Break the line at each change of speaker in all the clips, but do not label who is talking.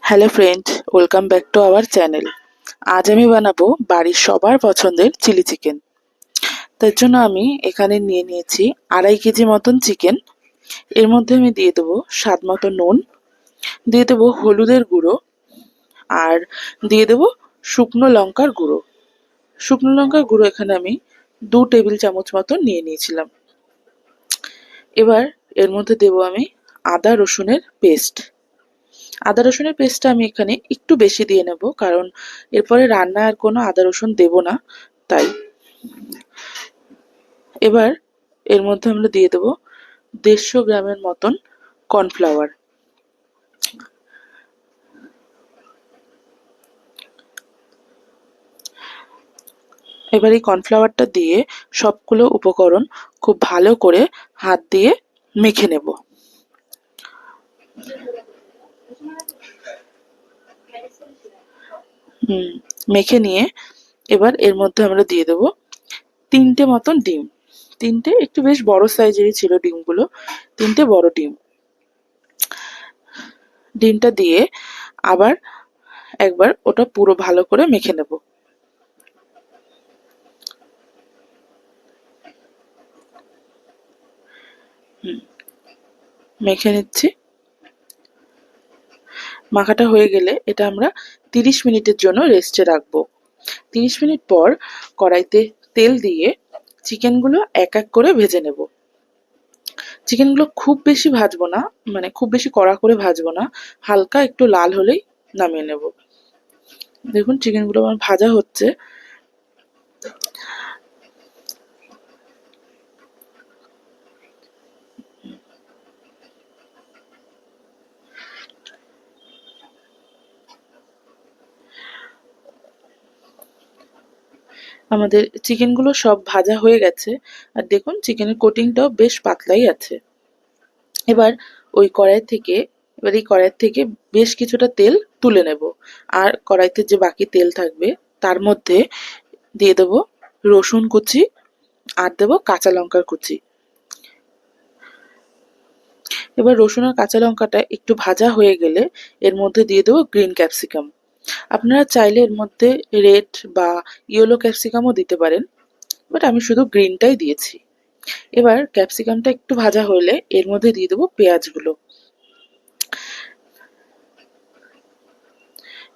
Hello friend, welcome back to our channel. আজ আমি বানাবো বাড়ির সবার পছন্দের চিলি চিকেন। তার জন্য আমি এখানে নিয়ে নিয়েছি 2.5 কেজি মতন চিকেন। এর মধ্যে আমি দিয়ে দেবো স্বাদ মতো নুন, দিয়ে দেবো হলুদের গুঁড়ো, আর দিয়ে দেবো শুকনো লঙ্কার গুঁড়ো। শুকনো লঙ্কার গুঁড়ো এখানে আমি 2 টেবিল চামচ মতন নিয়ে নিয়েছিলাম। এবার এর মধ্যে দেবো আমি আদা রসুনের পেস্ট। আদা রসুনের পেস্টটা আমি এখানে একটু বেশি দিয়ে নেব, কারণ এরপরে রান্নায় আর কোনো আদা রসুন দেব না, তাই। এবার এর মধ্যে আমরা দিয়ে দেবো 150 গ্রামের মতন কর্নফ্লাওয়ার। এবার এই কর্নফ্লাওয়ারটা দিয়ে সবগুলো উপকরণ খুব ভালো করে হাত দিয়ে মেখে নেব। মেখে নিয়ে এবার এর মধ্যে আমরা দিয়ে দেবো 3টে মতন ডিম। 3টে একটু বেশ বড় সাইজেরই ছিল ডিমগুলো, 3টে বড় ডিম। ডিমটা দিয়ে আবার একবার ওটা পুরো ভালো করে মেখে নেব। মেখে নিচ্ছি। মাখাটা হয়ে গেলে এটা আমরা 30 মিনিটের জন্য রেস্টে রাখবো। 30 মিনিট পর কড়াইতে তেল দিয়ে চিকেনগুলো এক এক করে ভেজে নেব। চিকেনগুলো খুব বেশি ভাজবো না, মানে খুব বেশি কড়া করে ভাজবো না, হালকা একটু লাল হলেই নামিয়ে নেব। দেখুন চিকেনগুলো আমার ভাজা হচ্ছে। আমাদের চিকেনগুলো সব ভাজা হয়ে গেছে, আর দেখুন চিকেনের কোটিংটাও বেশ পাতলাই আছে। এবার ওই কড়াই থেকে এবার এই কড়াই থেকে বেশ কিছুটা তেল তুলে নেব, আর কড়াইতে যে বাকি তেল থাকবে তার মধ্যে দিয়ে দেবো রসুন কুচি, আর দেবো কাঁচা লঙ্কার কুচি। এবার রসুন আর কাঁচা লঙ্কাটা একটু ভাজা হয়ে গেলে এর মধ্যে দিয়ে দেবো গ্রিন ক্যাপসিকাম। আপনারা চাইলে এর মধ্যে রেড বা ইয়েলো ক্যাপসিকামও দিতে পারেন, বাট আমি শুধু গ্রিনটাই দিয়েছি। এবার ক্যাপসিকামটা একটু ভাজা হলে এর মধ্যে দিয়ে দেবো পেঁয়াজগুলো।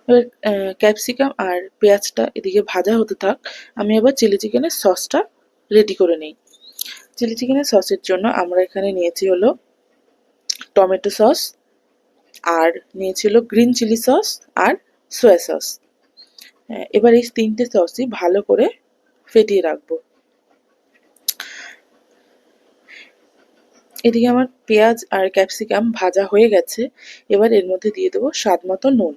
এবার ক্যাপসিকাম আর পেঁয়াজটা এদিকে ভাজা হতে থাক, আমি এবার চিলি চিকেনের সসটা রেডি করে নিই। চিলি চিকেনের সসের জন্য আমরা এখানে নিয়েছি হলো টমেটো সস, আর নিয়েছিল গ্রিন চিলি সস, আর সোয়া সস। এবার এই 3টে সসই ভালো করে ফেটিয়ে রাখবো। এদিকে আমার পেঁয়াজ আর ক্যাপসিকাম ভাজা হয়ে গেছে। এবার এর মধ্যে দিয়ে দেবো স্বাদ মতো নুন।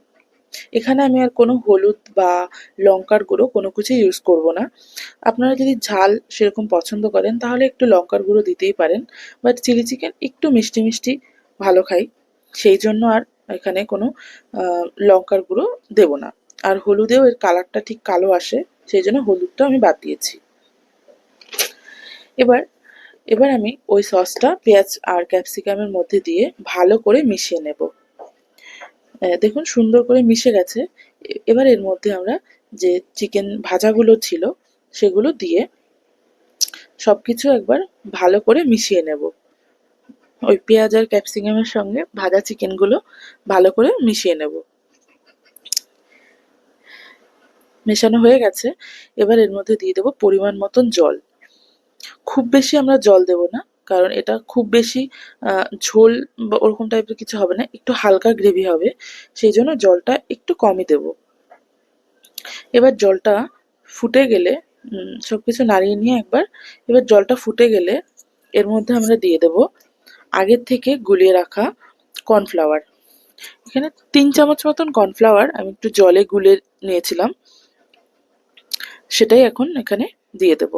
এখানে আমি আর কোনো হলুদ বা লঙ্কার গুঁড়ো কোনো কিছু ইউজ করব না। আপনারা যদি ঝাল সেরকম পছন্দ করেন তাহলে একটু লঙ্কার গুঁড়ো দিতেই পারেন, বাট চিলি চিকেন একটু মিষ্টি মিষ্টি ভালো খাই, সেই জন্য আর এখানে কোনো লঙ্কার গুঁড়ো দেব না। আর হলুদেও এর কালারটা ঠিক কালো আসে, সেই জন্য হলুদটা আমি বাদ দিয়েছি। এবার এবার আমি ওই সসটা পেঁয়াজ আর ক্যাপসিকামের মধ্যে দিয়ে ভালো করে মিশিয়ে নেব। দেখুন সুন্দর করে মিশে গেছে। এবার এর মধ্যে আমরা যে চিকেন ভাজাগুলো ছিল সেগুলো দিয়ে সবকিছু একবার ভালো করে মিশিয়ে নেব। ওই পেঁয়াজ আর ক্যাপসিকামের সঙ্গে ভাজা চিকেনগুলো ভালো করে মিশিয়ে নেব। মেশানো হয়ে গেছে। এবার এর মধ্যে দিয়ে দেবো পরিমাণ মতন জল। খুব বেশি আমরা জল দেব না, কারণ এটা খুব বেশি ঝোল বা ওরকম টাইপের কিছু হবে না, একটু হালকা গ্রেভি হবে, সেই জন্য জলটা একটু কমই দেব। এবার জলটা ফুটে গেলে সবকিছু নাড়িয়ে নিয়ে একবার, এবার জলটা ফুটে গেলে এর মধ্যে আমরা দিয়ে দেব আগের থেকে গুলিয়ে রাখা কর্নফ্লাওয়ার। এখানে 3 চামচ মতন কর্নফ্লাওয়ার আমি একটু জলে গুলে নিয়েছিলাম, সেটাই এখন এখানে দিয়ে দেব।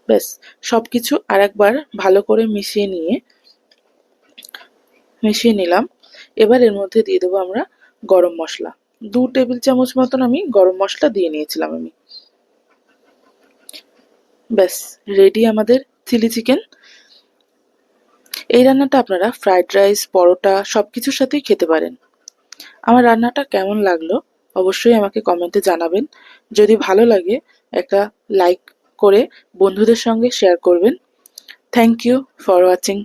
ব্যাস, সবকিছু আর একবার ভালো করে মিশিয়ে নিলাম। এবার এর মধ্যে দিয়ে দেবো আমরা গরম মশলা। 2 টেবিল চামচ মতন আমি গরম মশলা দিয়ে নিয়েছিলাম আমি। ব্যাস, রেডি আমাদের চিলি চিকেন। এই রান্নাটা আপনারা ফ্রাইড রাইস, পরোটা সবকিছুর সাথেই খেতে পারেন। আমার রান্নাটা কেমন লাগলো অবশ্যই আমাকে কমেন্টে জানাবেন। যদি ভালো লাগে একটা লাইক করে বন্ধুদের সঙ্গে শেয়ার করবেন। Thank you for watching.